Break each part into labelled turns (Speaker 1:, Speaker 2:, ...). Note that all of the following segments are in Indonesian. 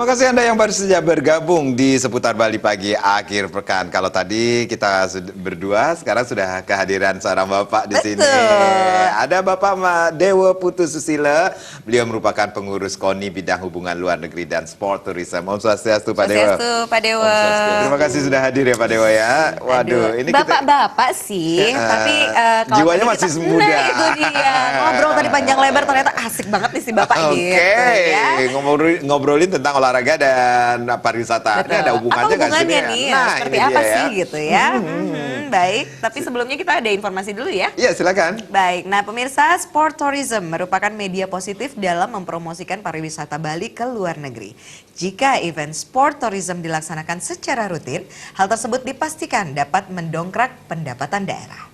Speaker 1: Terima kasih Anda yang baru saja bergabung di Seputar Bali Pagi akhir pekan. Kalau tadi kita berdua, sekarang sudah kehadiran seorang Bapak di sini. Ada Bapak Dewa Putu Susilo. Beliau merupakan pengurus KONI bidang hubungan luar negeri dan sport tourism. Om Swastiastu Pak Dewa.
Speaker 2: Swastiastu Pak Dewa.
Speaker 1: Terima kasih sudah hadir ya Pak Dewa ya. Waduh, ini
Speaker 2: Bapak-bapak sih, tapi kalau
Speaker 1: jiwanya masih muda.
Speaker 2: Nah, itu dia. Ngobrol tadi panjang lebar ternyata asik banget nih si Bapak gitu ya.
Speaker 1: Ngobrolin tentang olahraga dan pariwisata. Ini ada hubungannya nggak sih?
Speaker 2: Nih? Nah, seperti apa sih gitu ya? Baik, tapi sebelumnya kita ada informasi dulu ya.
Speaker 1: Iya, silakan.
Speaker 2: Baik, nah pemirsa, sport tourism merupakan media positif dalam mempromosikan pariwisata Bali ke luar negeri. Jika event sport tourism dilaksanakan secara rutin, hal tersebut dipastikan dapat mendongkrak pendapatan daerah.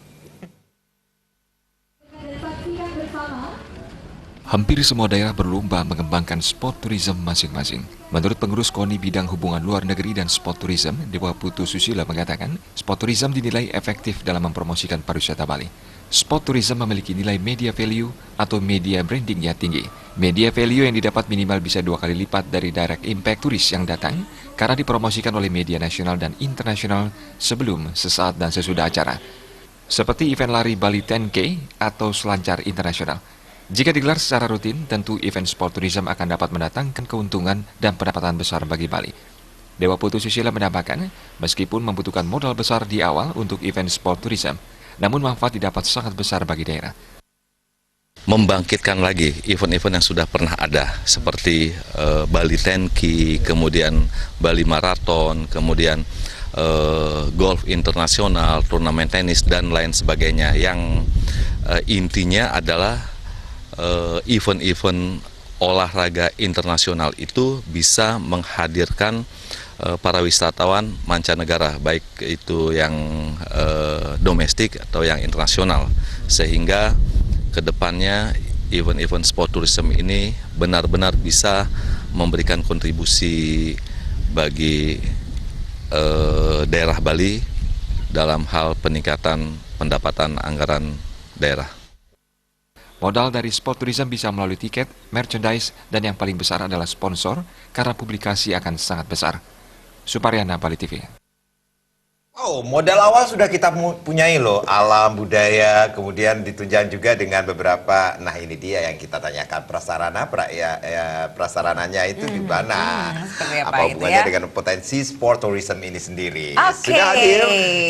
Speaker 3: Hampir semua daerah berlomba mengembangkan sport tourism masing-masing. Menurut pengurus KONI bidang hubungan luar negeri dan sport tourism, Dewa Putu Susilo mengatakan, sport tourism dinilai efektif dalam mempromosikan pariwisata Bali. Sport tourism memiliki nilai media value atau media brandingnya tinggi. Media value yang didapat minimal bisa 2 kali lipat dari direct impact turis yang datang karena dipromosikan oleh media nasional dan internasional sebelum, sesaat, dan sesudah acara. Seperti event lari Bali 10K atau selancar internasional. Jika digelar secara rutin, tentu event sport tourism akan dapat mendatangkan keuntungan dan pendapatan besar bagi Bali. Dewa Putu Susilo menambahkan, meskipun membutuhkan modal besar di awal untuk event sport tourism, namun manfaat didapat sangat besar bagi daerah.
Speaker 4: Membangkitkan lagi event-event yang sudah pernah ada, seperti Bali 10K, kemudian Bali Marathon, kemudian golf internasional, turnamen tenis, dan lain sebagainya, yang intinya adalah event-event olahraga internasional itu bisa menghadirkan para wisatawan mancanegara, baik itu yang domestik atau yang internasional, sehingga kedepannya event-event sport tourism ini benar-benar bisa memberikan kontribusi bagi daerah Bali dalam hal peningkatan pendapatan anggaran daerah.
Speaker 3: Modal dari sport tourism bisa melalui tiket, merchandise, dan yang paling besar adalah sponsor karena publikasi akan sangat besar. Suparyana, Bali TV.
Speaker 1: Oh, modal awal sudah kita punyai loh, alam, budaya, kemudian ditunjang juga dengan beberapa, nah ini dia yang kita tanyakan, prasarananya itu gimana? Apa hubungannya dengan potensi sport tourism ini sendiri? Sudah hadir,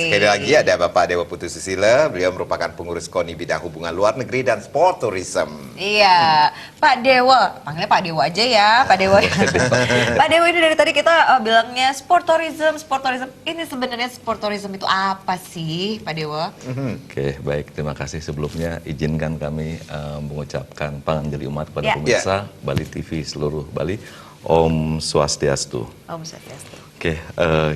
Speaker 1: sekali lagi ada Bapak Dewa Putu Susilo, beliau merupakan pengurus KONI bidang hubungan luar negeri dan sport tourism.
Speaker 2: Iya, Pak Dewa, panggilnya Pak Dewa aja ya, Pak Dewa. Pak Dewa ini dari tadi kita bilangnya sport tourism, ini sebenarnya sport tourism itu apa sih, Pak Dewa?
Speaker 4: Oke, baik. Terima kasih sebelumnya. Izinkan kami mengucapkan panganjali umat kepada pemirsa Bali TV seluruh Bali. Om Swastiastu.
Speaker 2: Om Swastiastu.
Speaker 4: Oke,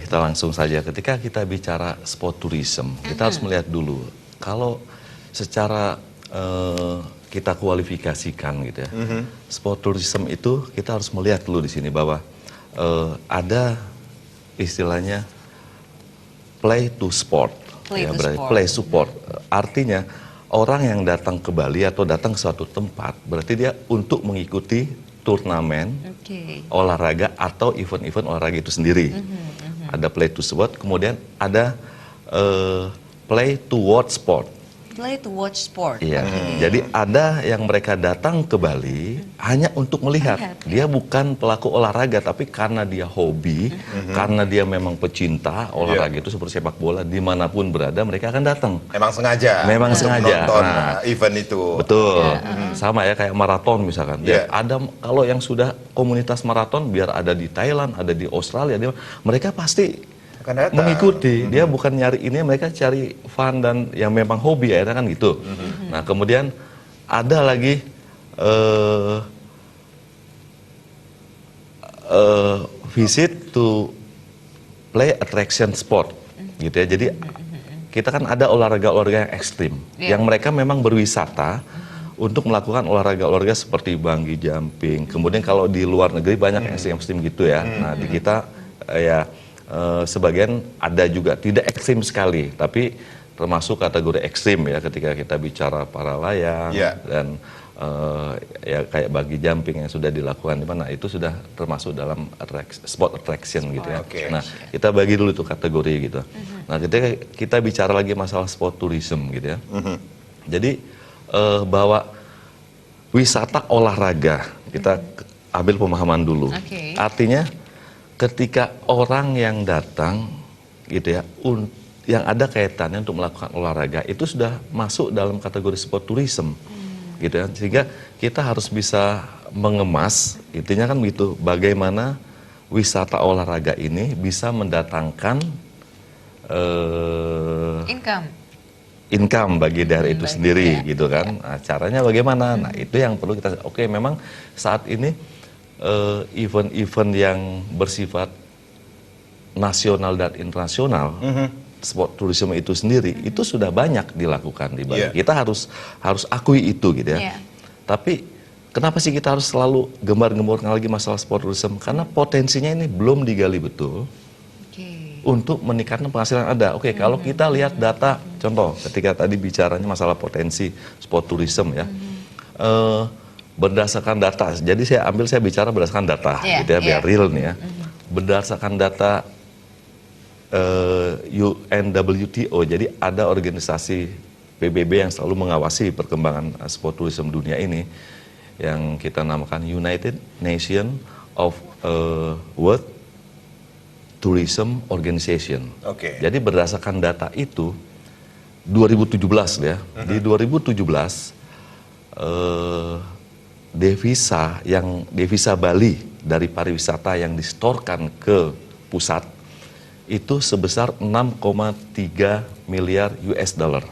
Speaker 4: kita langsung saja. Ketika kita bicara sport tourism, kita harus melihat dulu. Kalau secara kita kualifikasikan gitu ya, sport tourism itu kita harus melihat dulu di sini bahwa ada istilahnya play to sport, play support. Artinya orang yang datang ke Bali atau datang ke suatu tempat berarti dia untuk mengikuti turnamen olahraga atau event-event olahraga itu sendiri. Ada play to sport, kemudian ada play to watch sport.
Speaker 2: Play to watch sport.
Speaker 4: Iya. Jadi ada yang mereka datang ke Bali hanya untuk melihat. Dia bukan pelaku olahraga, tapi karena dia hobi, karena dia memang pecinta olahraga itu seperti sepak bola, dimanapun berada mereka akan datang.
Speaker 1: Memang sengaja.
Speaker 4: Memang sengaja.
Speaker 1: Menonton event itu.
Speaker 4: Betul. Sama ya kayak maraton misalkan. Ada kalau yang sudah komunitas maraton, biar ada di Thailand, ada di Australia, mereka pasti mengikuti. Dia bukan nyari ini, mereka cari fun dan yang memang hobi ya kan gitu. Nah kemudian ada lagi visit to play attraction sport gitu ya. Jadi kita kan ada olahraga-olahraga yang ekstrim yang mereka memang berwisata untuk melakukan olahraga-olahraga seperti bungee jumping. Kemudian kalau di luar negeri banyak yang ekstrim gitu ya. Nah di kita ya sebagian ada juga tidak ekstrim sekali, tapi termasuk kategori ekstrim ya ketika kita bicara para layang dan ya kayak bagi jumping yang sudah dilakukan di mana itu sudah termasuk dalam sport attraction gitu ya.
Speaker 1: Oke.
Speaker 4: Nah, kita bagi dulu itu kategori gitu. Nah, ketika kita bicara lagi masalah sport tourism gitu ya. Jadi bahwa wisata olahraga kita ambil pemahaman dulu.
Speaker 2: Oke.
Speaker 4: Artinya ketika orang yang datang gitu ya, yang ada kaitannya untuk melakukan olahraga itu sudah masuk dalam kategori sport tourism, gitu ya. Sehingga kita harus bisa mengemas, intinya kan begitu, bagaimana wisata olahraga ini bisa mendatangkan income bagi daerah itu sendiri, gitu kan. Nah, caranya bagaimana? Nah, itu yang perlu kita. Oke, memang saat ini event-event yang bersifat nasional dan internasional, sport tourism itu sendiri itu sudah banyak dilakukan di Bali. Kita harus akui itu gitu ya. Tapi kenapa sih kita harus selalu gembar-gemborkan lagi masalah sport tourism? Karena potensinya ini belum digali betul untuk meningkatkan penghasilan ada. Oke, kalau kita lihat data, contoh ketika tadi bicaranya masalah potensi sport tourism ya. Berdasarkan data, jadi saya bicara berdasarkan data, gitu ya, biar real nih ya. Berdasarkan data UNWTO, jadi ada organisasi PBB yang selalu mengawasi perkembangan sport tourism dunia ini, yang kita namakan United Nations of World Tourism Organization. Jadi berdasarkan data itu 2017 ya, di 2017 devisa Bali dari pariwisata yang disetorkan ke pusat itu sebesar 6,3 miliar US dollar.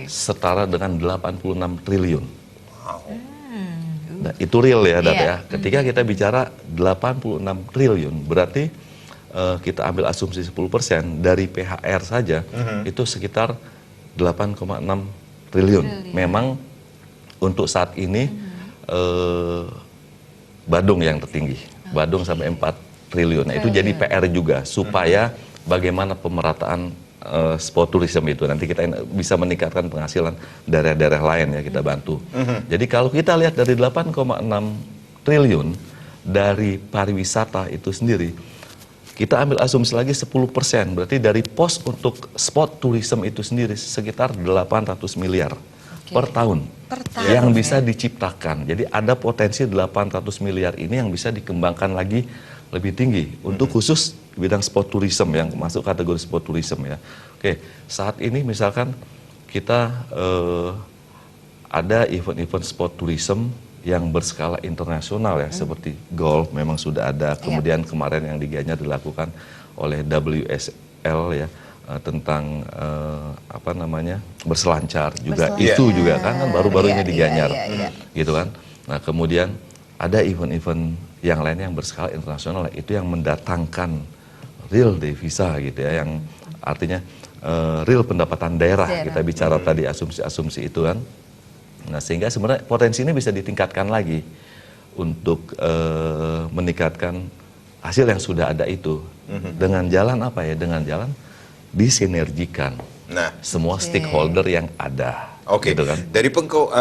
Speaker 4: Setara dengan 86 triliun. Nah, itu real ya data ya. Ketika kita bicara 86 triliun, berarti kita ambil asumsi 10% dari PHR saja, itu sekitar 8,6 triliun. Memang untuk saat ini Badung yang tertinggi. Badung sampai 4 triliun. Nah, itu jadi PR juga supaya bagaimana pemerataan sport tourism itu nanti kita bisa meningkatkan penghasilan daerah-daerah lain ya, kita bantu. Jadi kalau kita lihat dari 8,6 triliun dari pariwisata itu sendiri, kita ambil asumsi lagi 10%, berarti dari pos untuk sport tourism itu sendiri sekitar 800 miliar per tahun yang bisa diciptakan. Jadi ada potensi 800 miliar ini yang bisa dikembangkan lagi lebih tinggi untuk khusus bidang sport tourism yang masuk kategori sport tourism ya. Oke, saat ini misalkan kita ada event-event sport tourism yang berskala internasional ya, seperti golf memang sudah ada. Kemudian kemarin yang di Gianyar dilakukan oleh WSL ya, tentang berselancar juga. Itu juga kan baru-baru ini di Gianyar, gitu kan. Nah, kemudian ada event-event yang lain yang berskala internasional, itu yang mendatangkan real devisa gitu ya, yang artinya real pendapatan daerah. Kita bicara tadi asumsi-asumsi itu kan. Nah, sehingga sebenarnya potensi ini bisa ditingkatkan lagi untuk meningkatkan hasil yang sudah ada itu. Dengan jalan apa ya? Dengan jalan disinergikan semua stakeholder yang ada. Gitu kan?
Speaker 1: Dari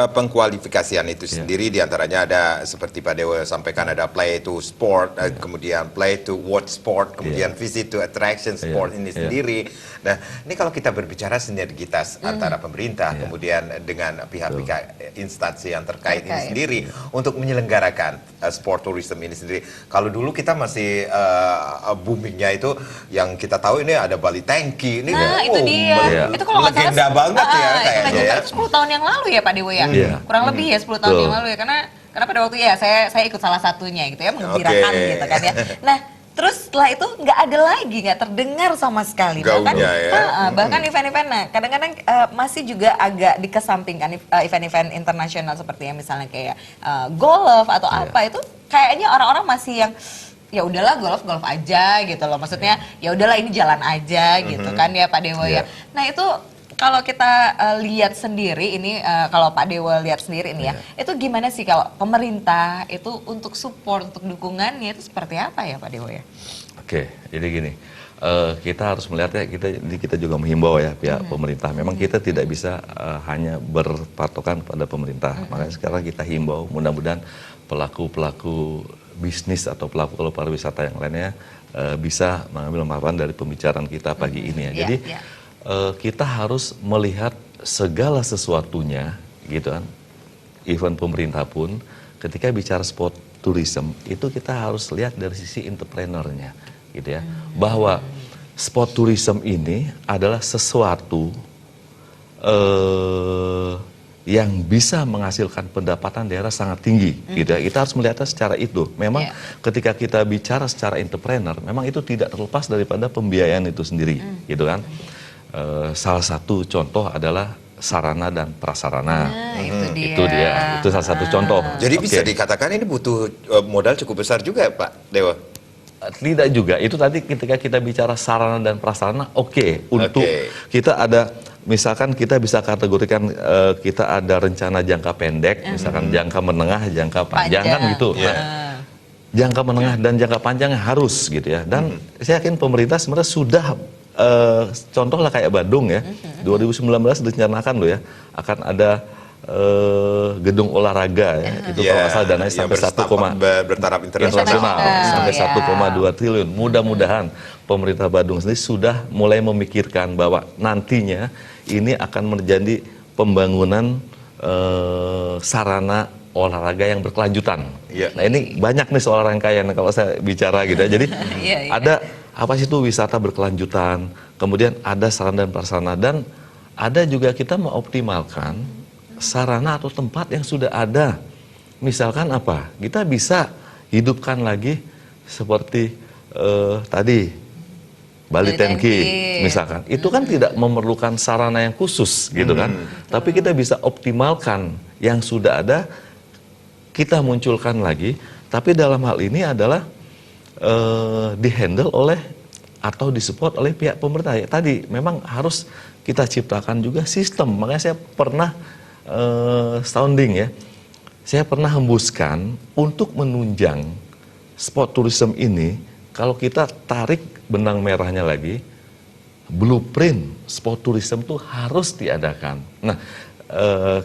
Speaker 1: pengkualifikasian itu sendiri diantaranya ada seperti Pak Dewa sampaikan, ada play to sport, kemudian play to watch sport, kemudian visit to attraction sport ini sendiri. Nah, ini kalau kita berbicara sinergitas antara pemerintah kemudian dengan pihak-pihak instansi yang terkait ini sendiri untuk menyelenggarakan sport tourism ini sendiri. Kalau dulu kita masih boomingnya itu yang kita tahu ini ada Bali Tanki, ini
Speaker 2: itu dia. Itu kalau nggak
Speaker 1: legenda banget ya kayaknya ya.
Speaker 2: 10 tahun yang lalu ya Pak Dewo ya, kurang lebih ya 10 tahun yang lalu ya, karena pada waktu ya saya ikut salah satunya gitu ya, menggembirakan gitu kan ya. Nah, terus setelah itu nggak ada lagi, nggak terdengar sama sekali. Bahkan event-event, nah kadang-kadang masih juga agak dikesampingkan event-event internasional seperti yang misalnya kayak golf atau apa, itu kayaknya orang-orang masih yang ya udahlah golf aja gitu loh, maksudnya ya udahlah ini jalan aja gitu kan ya Pak Dewo ya. Nah, itu kalau kita lihat sendiri ini, kalau Pak Dewo lihat sendiri ini ya, itu gimana sih kalau pemerintah itu untuk support, untuk dukungannya itu seperti apa ya Pak Dewo ya?
Speaker 4: Oke, jadi gini, kita harus melihatnya, kita juga menghimbau ya pihak pemerintah. Memang kita tidak bisa hanya berpatokan pada pemerintah. Makanya sekarang kita himbau, mudah-mudahan pelaku-pelaku bisnis atau pelaku pariwisata yang lainnya bisa mengambil manfaat dari pembicaraan kita pagi ini ya. Jadi kita harus melihat segala sesuatunya, gitu kan. Event pemerintah pun, ketika bicara sport tourism itu kita harus lihat dari sisi entrepreneurnya, gitu ya. Bahwa sport tourism ini adalah sesuatu yang bisa menghasilkan pendapatan daerah sangat tinggi, gitu ya. Kita harus melihatnya secara itu. Memang ketika kita bicara secara entrepreneur, memang itu tidak terlepas daripada pembiayaan itu sendiri, gitu kan. Salah satu contoh adalah sarana dan prasarana. Itu dia. Itu salah satu contoh.
Speaker 1: Jadi bisa dikatakan ini butuh modal cukup besar juga, Pak Dewa?
Speaker 4: Tidak juga. Itu tadi ketika kita bicara sarana dan prasarana, untuk kita ada, misalkan kita bisa kategorikan, kita ada rencana jangka pendek, misalkan jangka menengah, jangka panjang, kan gitu. Jangka menengah dan jangka panjang harus, gitu ya. Dan saya yakin pemerintah sebenarnya sudah, contohlah kayak Bandung ya, 2019 direncanakan loh ya, akan ada gedung olahraga ya, itu kalau nggak salah dananya sampai
Speaker 1: bertaraf internasional
Speaker 4: sampai 1,2 triliun. Mudah-mudahan pemerintah Bandung sendiri sudah mulai memikirkan bahwa nantinya ini akan menjadi pembangunan sarana olahraga yang berkelanjutan. Nah ini banyak nih soal rangkaian kalau saya bicara gitu ya. Jadi ada apa sih itu wisata berkelanjutan, kemudian ada sarana dan prasarana, dan ada juga kita mengoptimalkan sarana atau tempat yang sudah ada. Misalkan apa? Kita bisa hidupkan lagi seperti tadi Bali 10K misalkan. Itu kan tidak memerlukan sarana yang khusus gitu kan. Tapi kita bisa optimalkan yang sudah ada, kita munculkan lagi. Tapi dalam hal ini adalah dihandle oleh atau disupport oleh pihak pemerintah. Ya, tadi memang harus kita ciptakan juga sistem. Makanya saya pernah sounding ya, saya pernah hembuskan untuk menunjang sport tourism ini. Kalau kita tarik benang merahnya lagi, blueprint sport tourism itu harus diadakan. Nah,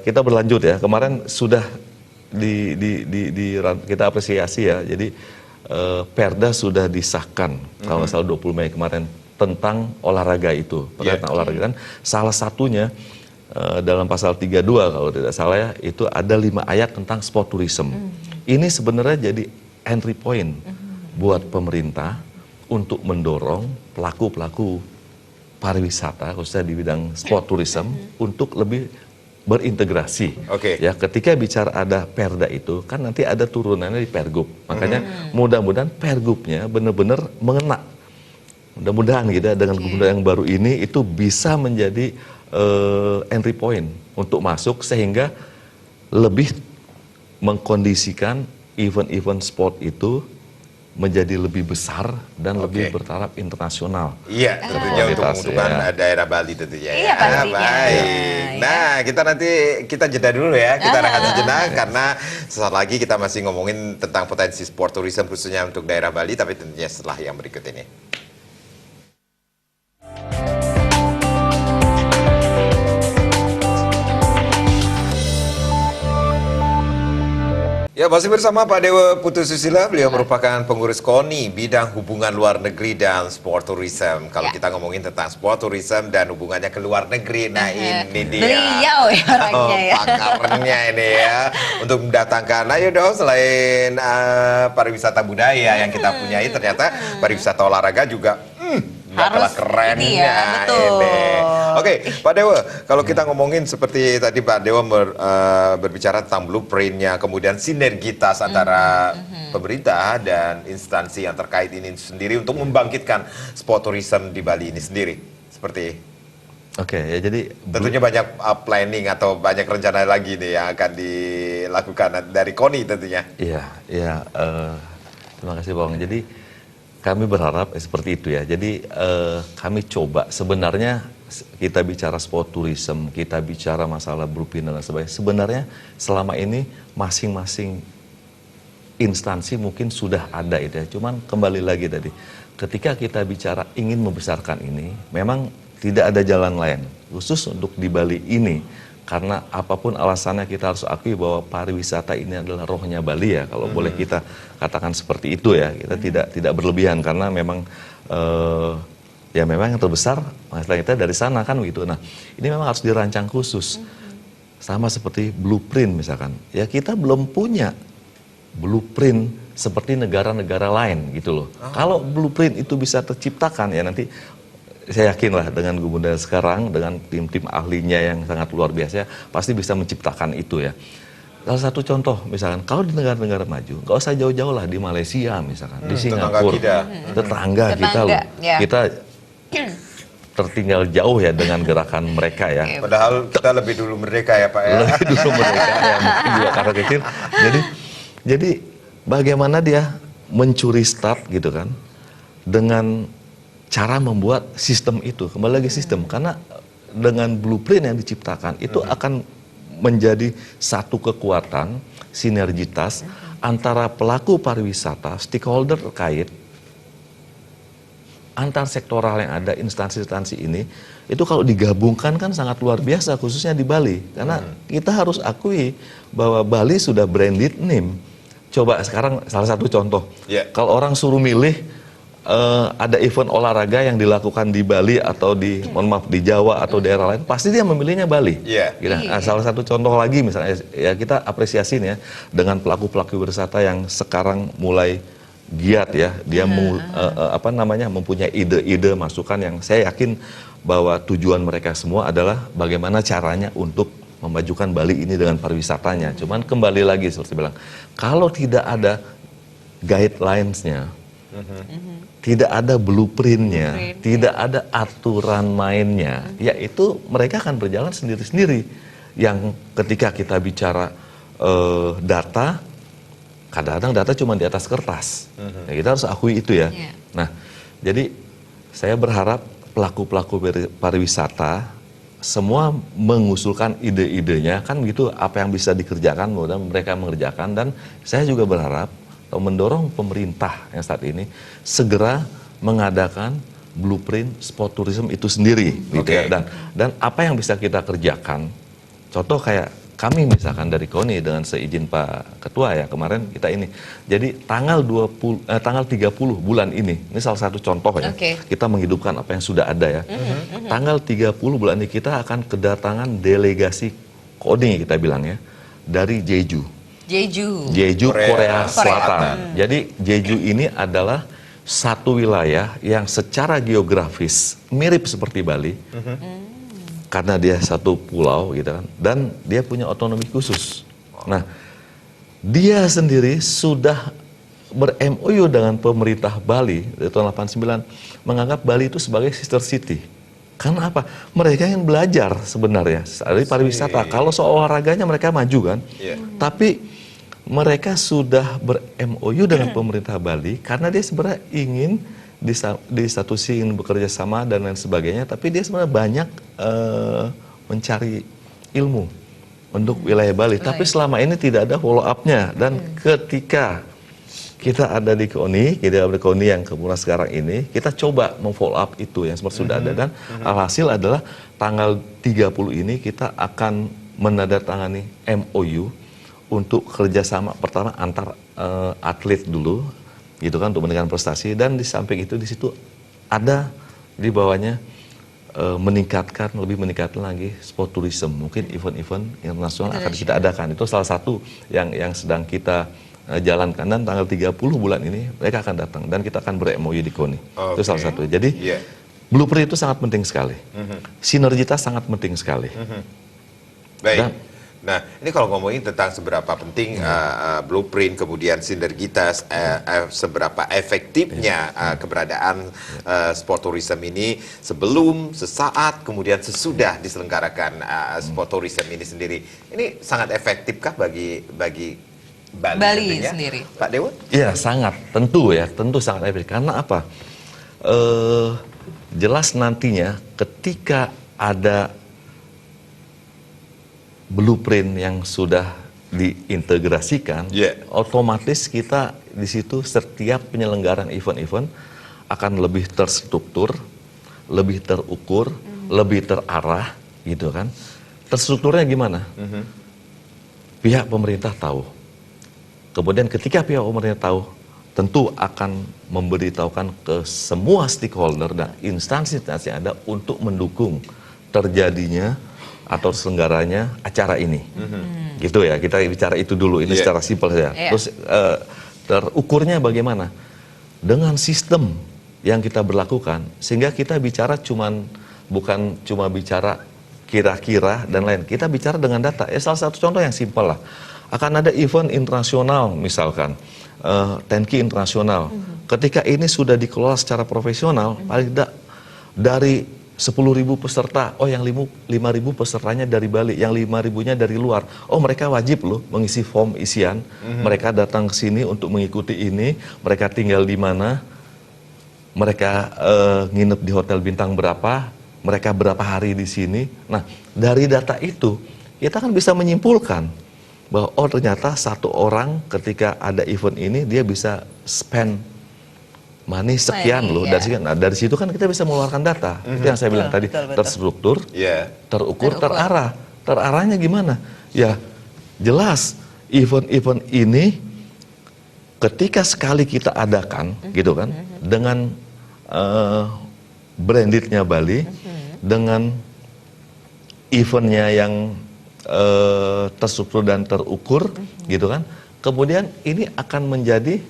Speaker 4: kita berlanjut ya. Kemarin sudah kita apresiasi ya. Jadi Perda sudah disahkan kalau nggak salah 20 Mei kemarin tentang olahraga itu, tentang olahraga. Dan salah satunya dalam pasal 32 kalau tidak salah ya, itu ada 5 ayat tentang sport tourism. Ini sebenarnya jadi entry point buat pemerintah untuk mendorong pelaku-pelaku pariwisata khususnya di bidang sport tourism untuk lebih berintegrasi. Ya, ketika bicara ada Perda itu kan nanti ada turunannya di Pergub. Makanya mudah-mudahan Pergubnya benar-benar mengena. Mudah-mudahan gitu ya, dengan kemudahan yang baru ini itu bisa menjadi entry point untuk masuk sehingga lebih mengkondisikan event-event sport itu menjadi lebih besar dan lebih bertaraf internasional.
Speaker 1: Iya, tentunya untuk menguntungkan daerah Bali tentunya.
Speaker 2: Iya, pastinya.
Speaker 1: Baik. Nah, kita jeda dulu ya. Kita rehat sejenak karena sesaat lagi kita masih ngomongin tentang potensi sport tourism khususnya untuk daerah Bali, tapi tentunya setelah yang berikut ini. Ya, masih bersama Pak Dewa Putu Susila, beliau merupakan pengurus KONI bidang hubungan luar negeri dan sport tourism. Kalau kita ngomongin tentang sport tourism dan hubungannya ke luar negeri, nah ini dia.
Speaker 2: Beliau ya orangnya ya.
Speaker 1: Pakarnya ini ya. Untuk mendatangkan, ayo dong selain pariwisata budaya yang kita punyai, ternyata pariwisata olahraga juga kalah kerennya ini. Oke, Pak Dewa, kalau kita ngomongin seperti tadi Pak Dewa berbicara tentang blueprintnya, kemudian sinergitas antara pemerintah dan instansi yang terkait ini sendiri untuk membangkitkan sport tourism di Bali ini sendiri, seperti.
Speaker 4: Ya jadi
Speaker 1: tentunya banyak planning atau banyak rencana lagi nih yang akan dilakukan dari KONI tentunya.
Speaker 4: Iya. Terima kasih Bang. Jadi kami berharap seperti itu ya. Jadi kami coba sebenarnya kita bicara sport tourism, kita bicara masalah blueprint dan sebagainya. Sebenarnya selama ini masing-masing instansi mungkin sudah ada itu ya. Cuman kembali lagi tadi, ketika kita bicara ingin membesarkan ini, memang tidak ada jalan lain khusus untuk di Bali ini. Karena apapun alasannya kita harus akui bahwa pariwisata ini adalah rohnya Bali ya, kalau boleh kita katakan seperti itu ya. Kita tidak berlebihan karena memang ya memang yang terbesar masalah kita dari sana kan begitu. Nah, ini memang harus dirancang khusus. Sama seperti blueprint misalkan. Ya kita belum punya blueprint seperti negara-negara lain gitu loh. Kalau blueprint itu bisa terciptakan ya nanti saya yakinlah dengan gubernur sekarang, dengan tim-tim ahlinya yang sangat luar biasa, pasti bisa menciptakan itu ya. Salah satu contoh, misalkan, kalau di negara-negara maju, nggak usah jauh-jauh lah, di Malaysia misalkan, di Singapura, tetangga kita loh.
Speaker 2: ya.
Speaker 4: Kita tertinggal jauh ya dengan gerakan mereka ya.
Speaker 1: Padahal kita lebih dulu merdeka ya Pak ya.
Speaker 4: Lebih dulu mereka ya, mungkin juga karena kecil. Jadi bagaimana dia mencuri start gitu kan, dengan cara membuat sistem itu, kembali lagi sistem, karena dengan blueprint yang diciptakan itu akan menjadi satu kekuatan sinergitas antara pelaku pariwisata, stakeholder terkait, antar sektoral yang ada, instansi-instansi ini, itu kalau digabungkan kan sangat luar biasa, khususnya di Bali, karena kita harus akui bahwa Bali sudah branded name. Coba sekarang salah satu contoh, kalau orang suruh milih ada event olahraga yang dilakukan di Bali atau di, mohon maaf, di Jawa atau daerah lain, pasti dia memilihnya Bali. Nah, salah satu contoh lagi misalnya, ya kita apresiasiin ya, dengan pelaku-pelaku wisata yang sekarang mulai giat ya, dia mempunyai ide-ide, masukan yang saya yakin bahwa tujuan mereka semua adalah bagaimana caranya untuk memajukan Bali ini dengan pariwisatanya. Cuman kembali lagi seperti bilang, kalau tidak ada guidelines-nya, tidak ada blueprint-nya, tidak ada aturan mainnya, yaitu mereka akan berjalan sendiri-sendiri. Yang ketika kita bicara data, kadang-kadang data cuma di atas kertas. Ya, kita harus akui itu ya. Nah, jadi saya berharap pelaku-pelaku pariwisata semua mengusulkan ide-idenya, kan begitu, apa yang bisa dikerjakan, mudah mereka mengerjakan. Dan saya juga berharap atau mendorong pemerintah yang saat ini segera mengadakan blueprint sport tourism itu sendiri, gitu ya. Dan apa yang bisa kita kerjakan, contoh kayak kami misalkan dari KONI dengan seizin Pak Ketua ya kemarin kita ini, jadi tanggal 30 bulan ini salah satu contoh ya, kita menghidupkan apa yang sudah ada ya. Tanggal 30 bulan ini kita akan kedatangan delegasi KONI kita bilang ya, dari Jeju, Korea Selatan. Jadi Jeju ini adalah satu wilayah yang secara geografis mirip seperti Bali, karena dia satu pulau gitu kan, dan dia punya otonomi khusus. Nah, dia sendiri sudah ber-MOU dengan pemerintah Bali dari tahun 89, menganggap Bali itu sebagai sister city. Karena apa? Mereka yang belajar sebenarnya dari pariwisata. Kalau soal olahraganya mereka maju kan, tapi mereka sudah ber-MOU dengan pemerintah Bali karena dia sebenarnya ingin di satu sisi ingin bekerja sama dan lain sebagainya, tapi dia sebenarnya banyak mencari ilmu untuk wilayah Bali. Tapi selama ini tidak ada follow up-nya, dan ketika kita ada di KONI, kita ada di KONI yang kemudian sekarang ini, kita coba memfollow up itu yang seperti sudah ada, dan alhasil adalah tanggal 30 ini kita akan menandatangani MOU untuk kerjasama pertama antar atlet dulu, gitu kan, untuk meningkatkan prestasi, dan di samping itu di situ ada di bawahnya lebih meningkatkan lagi sport tourism, mungkin event-event internasional akan kita adakan. Itu salah satu yang sedang kita jalankan, dan tanggal 30 bulan ini mereka akan datang dan kita akan ber-MOU di KONI. Itu salah satu. Jadi blueprint itu sangat penting sekali, sinergitas sangat penting sekali.
Speaker 1: Baik. Nah, ini kalau ngomongin tentang seberapa penting blueprint, kemudian sinergitas, seberapa efektifnya keberadaan sport tourism ini sebelum, sesaat, kemudian sesudah diselenggarakan sport tourism ini sendiri. Ini sangat efektifkah bagi Bali
Speaker 2: sendiri?
Speaker 1: Pak Dewa?
Speaker 4: Iya, sangat. Tentu sangat efektif. Karena apa? Jelas nantinya ketika ada blueprint yang sudah diintegrasikan, otomatis kita di situ setiap penyelenggaraan event-event akan lebih terstruktur, lebih terukur, lebih terarah, gitu kan. Terstrukturnya gimana? Pihak pemerintah tahu. Kemudian ketika pihak pemerintah tahu, tentu akan memberitahukan ke semua stakeholder dan instansi-instansi yang ada untuk mendukung terjadinya atau selenggaranya acara ini. Gitu ya, kita bicara itu dulu, ini secara simpel saja. Terus terukurnya bagaimana? Dengan sistem yang kita berlakukan, sehingga kita bicara bukan cuma bicara kira-kira dan lain. Kita bicara dengan data. Salah satu contoh yang simpel lah. Akan ada event internasional misalkan, 10K internasional. Ketika ini sudah dikelola secara profesional, paling tidak dari 10.000 peserta, yang 5.000 pesertanya dari Bali, yang 5.000-nya dari luar. Mereka wajib loh mengisi form isian. Mereka datang ke sini untuk mengikuti ini, mereka tinggal di mana, mereka nginep di hotel bintang berapa, mereka berapa hari di sini. Nah, dari data itu kita kan bisa menyimpulkan bahwa ternyata satu orang ketika ada event ini dia bisa spend money sekian loh. Nah, dari situ kan kita bisa mengeluarkan data. Itu yang saya bilang tadi, terstruktur, terukur, terarah. Terarahnya gimana? Ya, jelas event-event ini ketika sekali kita adakan, gitu kan, dengan brandednya Bali, dengan eventnya yang terstruktur dan terukur, gitu kan. Kemudian ini akan menjadi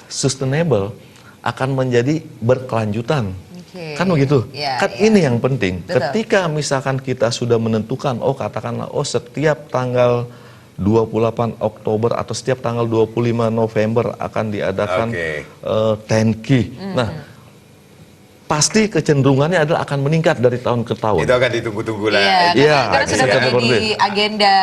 Speaker 4: sustainable, akan menjadi berkelanjutan. Kan begitu? Ini yang penting.
Speaker 2: Betul.
Speaker 4: Ketika misalkan kita sudah menentukan, katakanlah, setiap tanggal 28 Oktober atau setiap tanggal 25 November akan diadakan 10K. Nah, pasti kecenderungannya adalah akan meningkat dari tahun ke tahun.
Speaker 1: Itu akan ditunggu-tunggu lah.
Speaker 2: Karena sudah menjadi agenda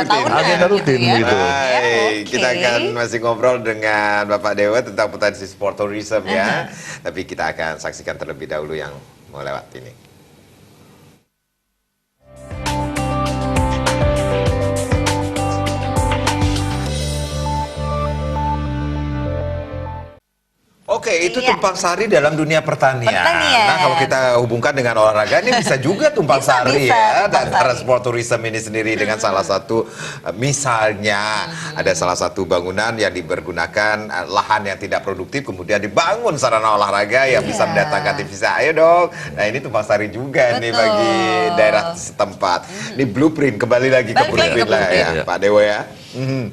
Speaker 2: tahunan.
Speaker 4: Agenda rutin gitu.
Speaker 1: Baik, kita akan masih ngobrol dengan Bapak Dewa tentang potensi sport tourism ya. Tapi kita akan saksikan terlebih dahulu yang mau lewat ini. Oke, itu tumpang sari dalam dunia pertanian. Nah, kalau kita hubungkan dengan olahraga, ini bisa juga tumpang sari ya. Dan sport tourism ini sendiri dengan salah satu, misalnya ada salah satu bangunan yang dipergunakan lahan yang tidak produktif, kemudian dibangun sarana olahraga yang bisa mendatangkan devisa. Ayo dong. Nah, ini tumpang sari juga nih bagi daerah setempat. Ini blueprint, kembali lagi ke blueprint lah ya, Pak Dewo ya.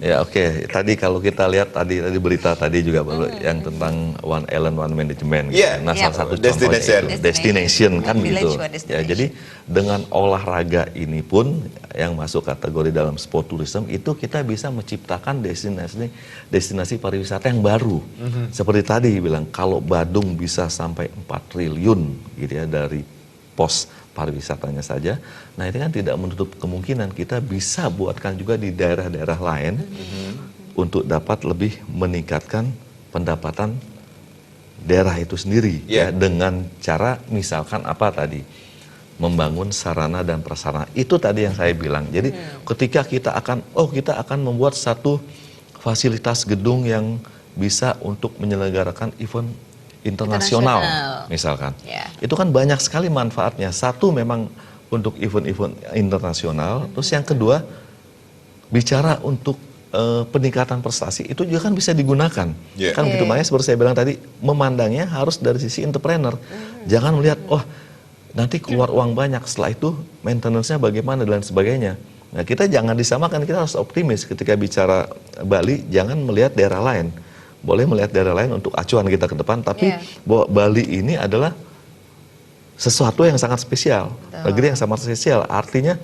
Speaker 4: Ya oke. Tadi kalau kita lihat tadi berita tadi juga yang tentang One Island One Management. Nah, salah satu contohnya destination kan gitu. Ya, jadi dengan olahraga ini pun yang masuk kategori dalam sport tourism itu kita bisa menciptakan destinasi pariwisata yang baru. Seperti tadi bilang, kalau Badung bisa sampai 4 triliun gitu ya dari pos pariwisatanya saja. Nah, itu kan tidak menutup kemungkinan kita bisa buatkan juga di daerah-daerah lain untuk dapat lebih meningkatkan pendapatan daerah itu sendiri ya, dengan cara misalkan apa tadi, membangun sarana dan prasarana. Itu tadi yang saya bilang. Jadi ketika kita akan membuat satu fasilitas gedung yang bisa untuk menyelenggarakan event internasional misalkan. Itu kan banyak sekali manfaatnya. Satu memang untuk event-event internasional, terus yang kedua bicara untuk peningkatan prestasi itu juga kan bisa digunakan. Kan begitu, makanya seperti saya bilang tadi, memandangnya harus dari sisi entrepreneur. Jangan melihat nanti keluar uang banyak, setelah itu maintenance-nya bagaimana dan sebagainya. Nah, kita jangan disamakan, kita harus optimis ketika bicara Bali, jangan melihat daerah lain. Boleh melihat daerah lain untuk acuan kita ke depan, tapi bahwa Bali ini adalah sesuatu yang sangat spesial, negeri yang sangat spesial. Artinya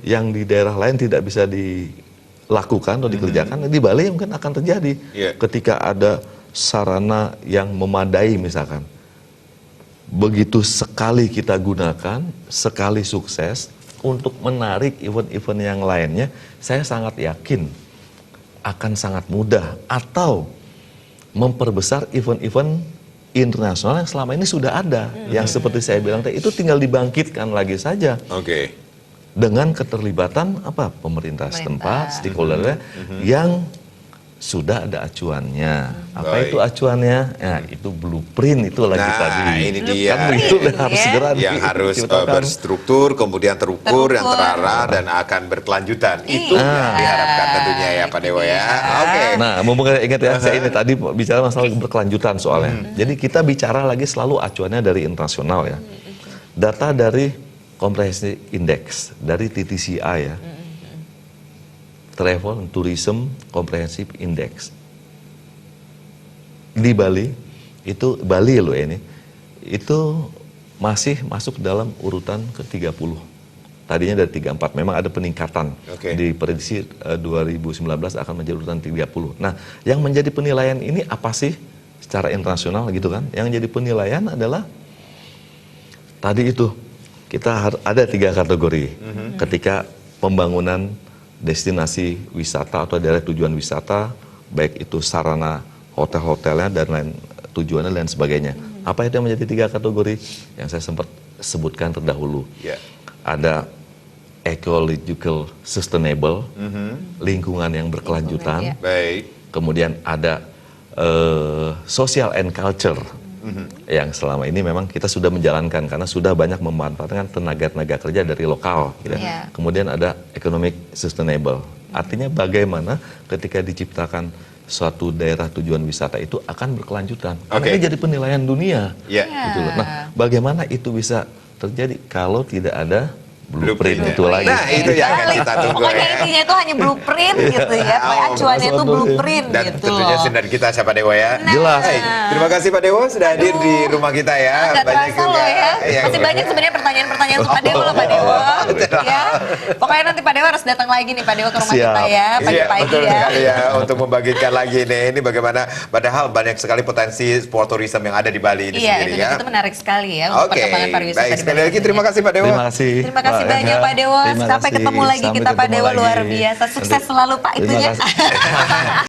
Speaker 4: yang di daerah lain tidak bisa dilakukan atau dikerjakan, di Bali mungkin akan terjadi ketika ada sarana yang memadai misalkan. Begitu sekali kita gunakan, sekali sukses untuk menarik event-event yang lainnya, saya sangat yakin akan sangat mudah, atau memperbesar event-event internasional yang selama ini sudah ada, yang seperti saya bilang tadi itu tinggal dibangkitkan lagi saja. Dengan keterlibatan pemerintah setempat, stakeholder yang sudah ada acuannya. Apa
Speaker 1: Baik.
Speaker 4: itu acuannya? Ya, itu blueprint itu lagi
Speaker 1: Nah,
Speaker 4: tadi.
Speaker 1: ini dia.
Speaker 4: Kan itu harus
Speaker 2: Ya.
Speaker 4: segera
Speaker 1: Yang harus
Speaker 4: diciptakan.
Speaker 1: berstruktur, kemudian terukur, yang
Speaker 2: Terukur.
Speaker 1: terarah, dan akan berkelanjutan. Itu
Speaker 2: Iya.
Speaker 1: yang diharapkan tentunya ya Pak Dewa ya. Oke.
Speaker 4: Nah, mumpung ingat ya, saya ini tadi bicara masalah berkelanjutan soalnya. Jadi kita bicara lagi selalu acuannya dari internasional ya. Data dari Comprehensive Index, dari TTCI ya. Travel and Tourism Comprehensive Index. Di Bali, itu Bali loh ini, itu masih masuk dalam urutan ke-30. Tadinya dari 34, memang ada peningkatan.
Speaker 1: Oke.
Speaker 4: Diprediksi 2019 akan menjadi urutan 30. Nah, yang menjadi penilaian ini apa sih secara internasional gitu kan? Yang jadi penilaian adalah tadi itu, kita ada 3 kategori. Ketika pembangunan destinasi wisata atau daerah tujuan wisata, baik itu sarana hotel-hotelnya dan lain tujuannya dan sebagainya. Apa itu yang menjadi 3 kategori yang saya sempat sebutkan terdahulu?
Speaker 1: Ya.
Speaker 4: Ada ecological sustainable, lingkungan yang berkelanjutan.
Speaker 2: Lingkungan,
Speaker 1: Baik.
Speaker 4: Kemudian ada social and culture, yang selama ini memang kita sudah menjalankan karena sudah banyak memanfaatkan tenaga kerja dari lokal. Gitu.
Speaker 2: Iya.
Speaker 4: Kemudian ada economic sustainable, artinya bagaimana ketika diciptakan suatu daerah tujuan wisata itu akan berkelanjutan. Karena
Speaker 1: Oke.
Speaker 4: ini jadi penilaian dunia.
Speaker 1: Ya.
Speaker 4: Gitu loh. Nah, bagaimana itu bisa terjadi kalau tidak ada blueprint
Speaker 1: Blueprint.
Speaker 4: itu lagi?
Speaker 1: Nah, itu yang akan kita tunggu
Speaker 2: Pokoknya
Speaker 1: ya.
Speaker 2: intinya itu hanya blueprint gitu ya. Pokoknya
Speaker 1: Oh,
Speaker 2: acuannya itu blueprint
Speaker 1: Dan
Speaker 2: gitu
Speaker 1: tentunya
Speaker 2: loh.
Speaker 1: sinar kita siapa Dewa ya.
Speaker 4: Jelas.
Speaker 1: Baik. Terima kasih Pak Dewa sudah hadir di rumah kita ya.
Speaker 2: Nggak terasa loh ya. Masih banyak sebenarnya pertanyaan-pertanyaan untuk Pak Dewa loh Pak Dewa. Ya. Pokoknya nanti Pak Dewa harus datang lagi nih Pak Dewa ke rumah
Speaker 4: Siap.
Speaker 2: kita ya.
Speaker 1: Iya,
Speaker 2: Pagi-pagi
Speaker 1: betul
Speaker 2: ya.
Speaker 1: sekali ya untuk membagikan lagi nih ini bagaimana padahal banyak sekali potensi sport tourism yang ada di Bali ini
Speaker 2: Iya,
Speaker 1: sendiri
Speaker 2: itu,
Speaker 1: ya.
Speaker 2: itu menarik sekali ya untuk
Speaker 1: Oke,
Speaker 2: perkembangan pariwisata
Speaker 1: baik
Speaker 2: di
Speaker 1: sekali
Speaker 2: Bali
Speaker 1: lagi terima
Speaker 2: sendiri.
Speaker 1: kasih Pak Dewa.
Speaker 4: Terima kasih.
Speaker 2: Terima kasih
Speaker 4: Mbak
Speaker 2: banyak
Speaker 4: Ega.
Speaker 2: Pak Dewa.
Speaker 4: Terima
Speaker 2: Sampai
Speaker 4: kasih.
Speaker 2: ketemu lagi
Speaker 4: Sampai
Speaker 2: kita Pak
Speaker 4: ketemu
Speaker 2: Dewa luar
Speaker 4: lagi.
Speaker 2: biasa. Sukses
Speaker 4: Nanti-
Speaker 2: selalu Pak
Speaker 4: Terima
Speaker 2: itunya.
Speaker 4: kasih.